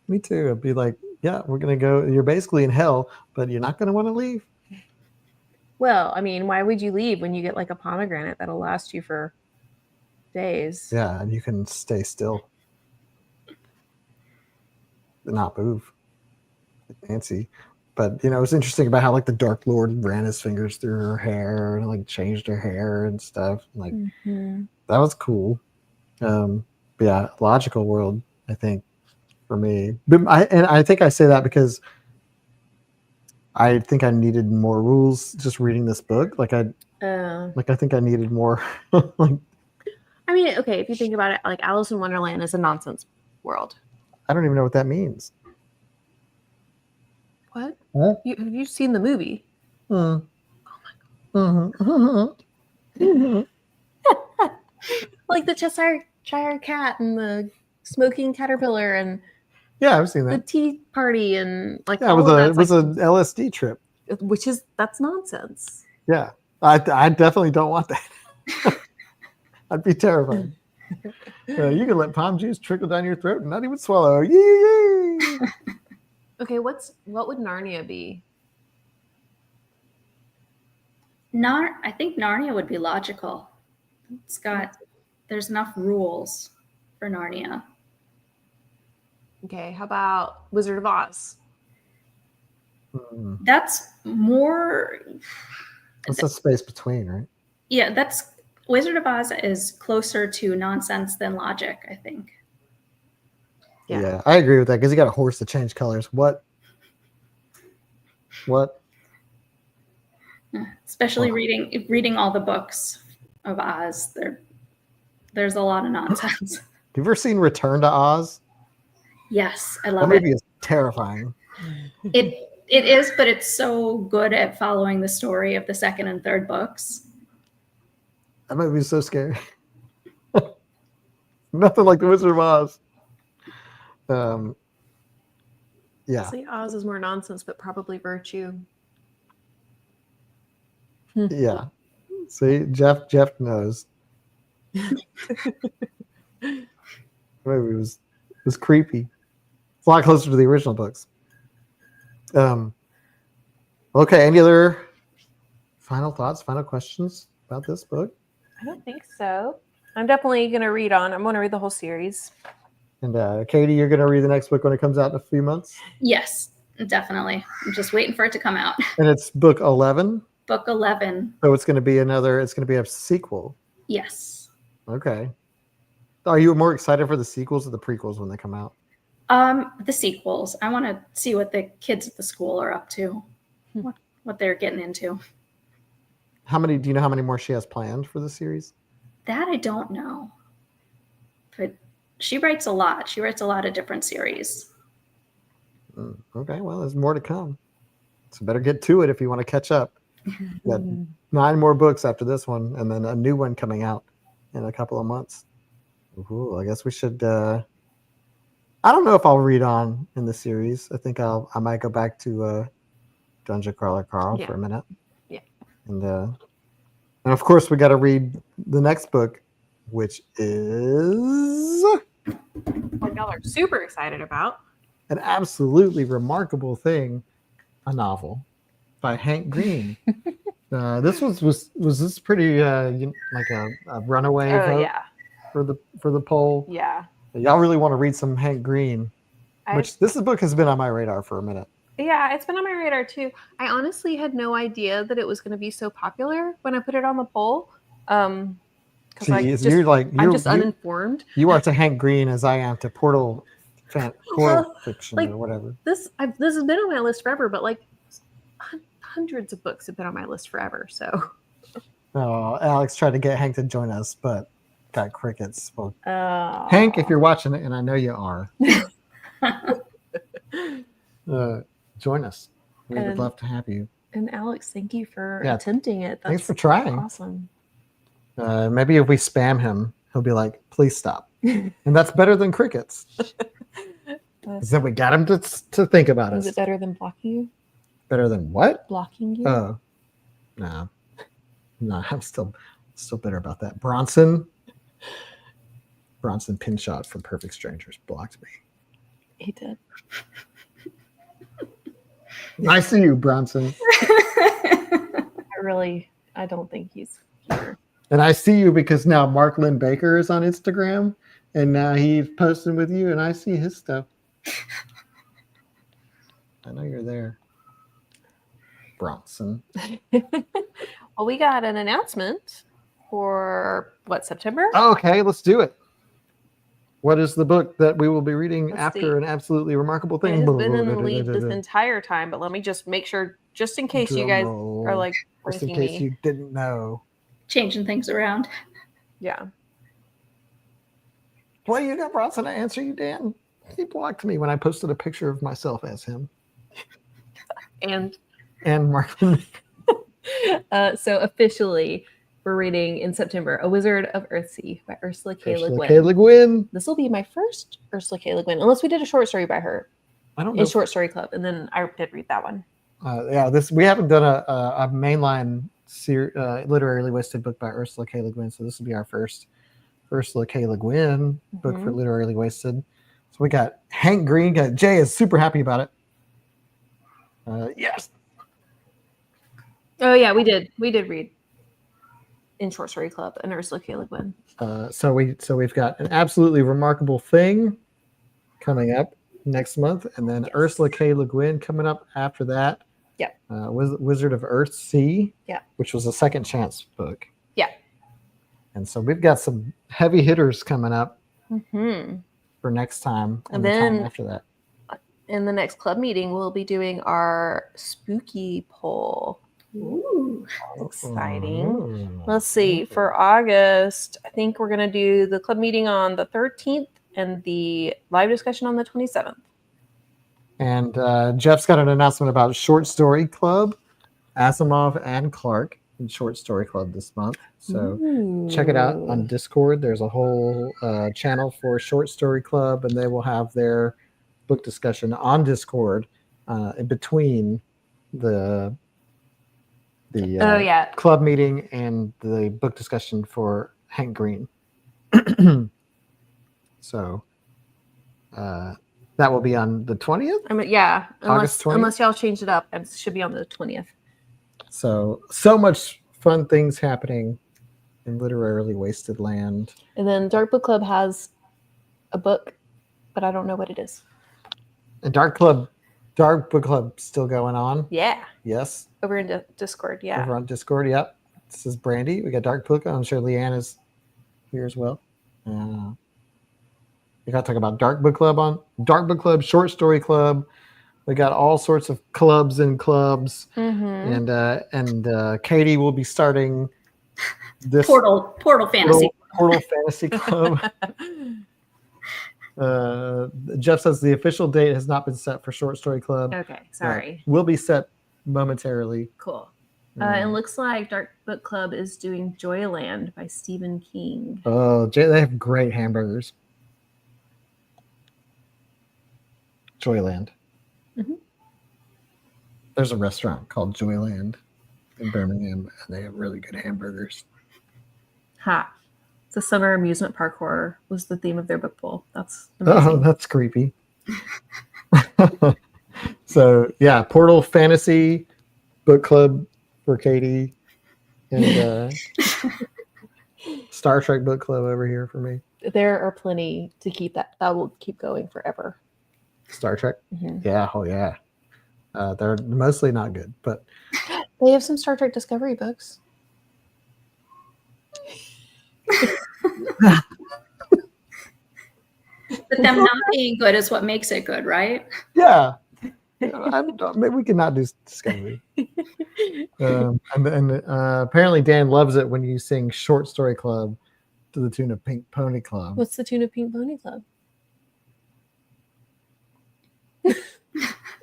Me too. It'd be like, yeah, we're gonna go. You're basically in hell, but you're not gonna want to leave. Well, I mean, why would you leave when you get like a pomegranate that'll last you for days? Yeah, and you can stay still, not move. Fancy. But you know, it's interesting about how like the Dark Lord ran his fingers through her hair and like changed her hair and stuff. Like that was cool. But yeah, logical world, I think, for me. But I think I say that because I think I needed more rules just reading this book. Like I think I needed more. Like I mean, okay, if you think about it, like Alice in Wonderland is a nonsense world. I don't even know what that means. What? Huh? Have you seen the movie? Oh my god. Like the Cheshire Cat and the smoking caterpillar and Yeah, I've seen the that. tea party and like Yeah, all of it was that's an LSD trip. that's nonsense. Yeah, I definitely don't want that. I'd be terrified. You can let palm juice trickle down your throat and not even swallow. Yee! Okay, what would Narnia be? I think Narnia would be logical. There's enough rules for Narnia. Okay, how about Wizard of Oz? That's more. What's the space between, right? Yeah, that's Wizard of Oz is closer to nonsense than logic, I think. Yeah, I agree with that because you got a horse to change colors. What? Especially reading all the books of Oz, there's a lot of nonsense. Have you ever seen Return to Oz? Yes, I That love movie it. is terrifying. It is, but it's so good at following the story of the second and third books. That movie is so scary. Nothing like the Wizard of Oz. Yeah. See, Oz is more nonsense, but probably virtue. Yeah. See, Jeff knows. The movie was creepy. It's a lot closer to the original books. Okay, any other final thoughts, final questions about this book? I don't think so. I'm definitely going to read on. I'm going to read the whole series. And Katie, you're going to read the next book when it comes out in a few months? Yes, definitely. I'm just waiting for it to come out. And it's book 11? Book 11. So it's going to be a sequel. Yes. Okay. Are you more excited for the sequels or the prequels when they come out? The sequels. I want to see what the kids at the school are up to, what they're getting into. Do you know how many more she has planned for the series? That I don't know. But she writes a lot. She writes a lot of different series. Okay, well, there's more to come. So better get to it if you want to catch up. You got 9 more books after this one, and then a new one coming out in a couple of months. Ooh, I guess we should. I don't know if I'll read on in the series. I think I might go back to Dungeon Crawler Carl for a minute. Yeah. And of course we got to read the next book, which is What y'all are super excited about. an absolutely remarkable thing, a novel by Hank Green. This was this pretty like a runaway vote Yeah. for the poll. Yeah. Y'all really want to read some Hank Green, which this book has been on my radar for a minute. Yeah, it's been on my radar too. I honestly had no idea that it was going to be so popular when I put it on the poll. Because I'm just uninformed. You are to Hank Green as I am to portal fiction like, or whatever. This has been on my list forever, but like hundreds of books have been on my list forever. So, Oh, Alex tried to get Hank to join us, but got crickets. Well, uh, Hank, if you're watching it, and I know you are, join us. We would And- love to have you. and Alex, thank you for Yeah, attempting it. Thanks That's for trying. awesome. Maybe if we spam him, he'll be like, please stop. And that's better than crickets. Because then we got him to think about Is us. it better than blocking you? Better than what? Blocking you? Oh, no. No, I'm still bitter about that. Bronson Pinshot from Perfect Strangers blocked me. He did. I see you, Bronson. I don't think he's here. And I see you because now Mark Lynn Baker is on Instagram, and now he's posting with you, and I see his stuff. I know you're there, Bronson. Well, we got an announcement for September? Okay, let's do it. What is the book that we will be reading Let's after see. an absolutely remarkable thing? It has been in the lead this entire time, but let me just make sure, just in case you guys are like just in blinking case me. you didn't know. Changing things around. Yeah. Well, you got Bronson to answer you, Dan. He blocked me when I posted a picture of myself as him And and Mark. Lynn. so officially, we're reading in September A Wizard of Earthsea by Ursula K. Le Guin. K. Le Guin. This will be my first Ursula K. Le Guin, unless we did a short story by her I don't know. in Short Story Club, and then I did read that one. We haven't done a mainline literarily listed book by Ursula K. Le Guin, so this will be our first Ursula K. Le Guin book for literarily wasted. So we got Hank Green. Jay is super happy about it. Yes. Oh yeah, we did read in Short Story Club and Ursula K. Le Guin. So we've got an absolutely remarkable thing coming up next month, and then Ursula K. Le Guin coming up after that. Yeah. Wizard of Earthsea. Yeah. Which was a second chance book. Yeah. And so we've got some heavy hitters coming up Mm-hmm. for next time, And the time then- after that. In the next club meeting, we'll be doing our spooky poll. Ooh. Exciting. Let's see. For August, I think we're going to do the club meeting on the 13th and the live discussion on the 27th. And Jeff's got an announcement about Short Story Club, Asimov and Clark in Short Story Club this month. So check it out on Discord. There's a whole channel for Short Story Club, and they will have their book discussion on Discord in between the club meeting and the book discussion for Hank Green. So that will be on the 20th. I mean, yeah, August 20th? unless y'all changed it up, it should be on the 20th. So much fun things happening in literarily wasted land. And then Dark Book Club has a book, but I don't know what it is. And Dark Book Club still going on. Yeah, Yes. over in Discord. Yeah. Over on Discord. Yep. This is Brandy. We got Dark Book. I'm sure Leanne is here as well. We got to talk about Dark Book Club, Short Story Club. We got all sorts of clubs and clubs. Mm-hmm. And Katie will be starting this Portal Fantasy. Portal Fantasy Club. Jeff says the official date has not been set for Short Story Club. Okay, sorry. Will be set momentarily. Cool. It looks like Dark Book Club is doing Joyland by Stephen King. Oh, they have great hamburgers. Joyland. Mhm. There's a restaurant called Joyland in Birmingham, and they have really good hamburgers. Ha. The summer amusement park horror was the theme of their book poll. That's Oh, amazing. that's creepy. So yeah, Portal Fantasy Book Club for Katie, and Star Trek Book Club over here for me. There are plenty to keep that will keep going forever. Star Trek, Mhm. yeah, oh yeah. They're mostly not good, but They have some Star Trek Discovery books. But them not being good is what makes it good, right? yeah, Maybe we can not do Discovery. And apparently Dan loves it when you sing Short Story Club to the tune of Pink Pony Club. What's the tune of Pink Pony Club?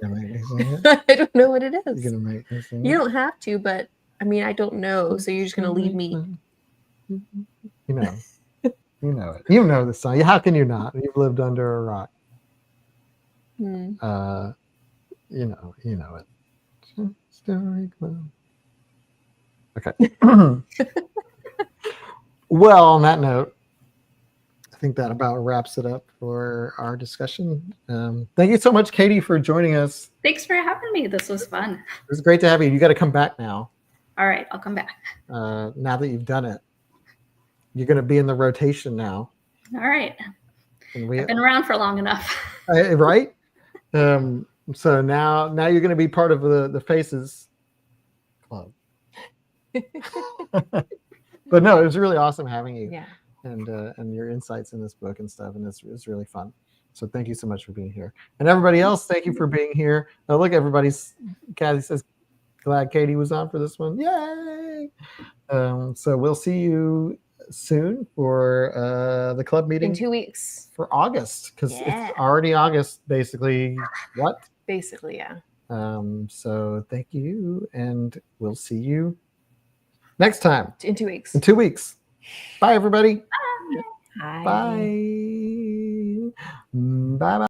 Gonna make me sing it? I don't know what it is. You're gonna make me sing You it? don't have to, but I mean, I don't know. So you're just going to leave me. You know. You know it. You know the song. How can you not? You've lived under a rock. Hmm. You know it. Story Club. Okay. Well, on that note, I think that about wraps it up for our discussion. Thank you so much, Katie, for joining us. Thanks for having me. This was fun. It was great to have you. You got to come back now. All right, I'll come back. Now that you've done it, you're going to be in the rotation now. All right. And I've been around for long enough. Right? So now you're going to be part of the Faces Club. But no, it was really awesome having you. Yeah. And your insights in this book and stuff, and it's really fun. So thank you so much for being here, and everybody else, thank you for being here. Oh, look, Kathy says, glad Katie was on for this one. Yay! So we'll see you soon for the club meeting In 2 weeks. for August, because Yeah. it's already August, basically. What? Basically, yeah. So thank you, and we'll see you next time In 2 weeks. in 2 weeks. Bye, everybody. Hi. Bye. Bye. Bye.